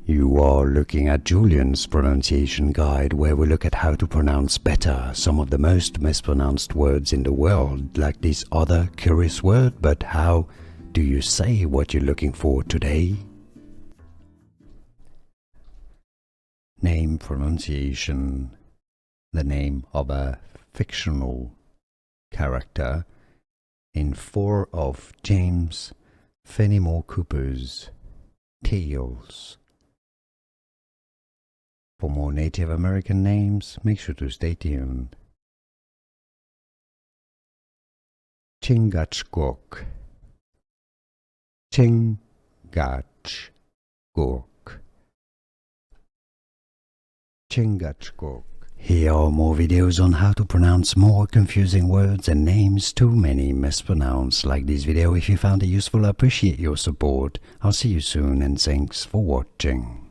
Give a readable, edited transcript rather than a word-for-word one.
You are looking at Julian's pronunciation guide, where we look at how to pronounce better some of the most mispronounced words in the world, like this other curious word. But how do you say what you're looking for today? Name pronunciation. The name of a fictional character in 4 of James Fenimore Cooper's Tales. For more Native American names, make sure to stay tuned. Chingachgook. Chingachgook. Chingachgook. Here are more videos on how to pronounce more confusing words and names too many mispronounced. Like this video if you found it useful. I appreciate your support. I'll see you soon and thanks for watching.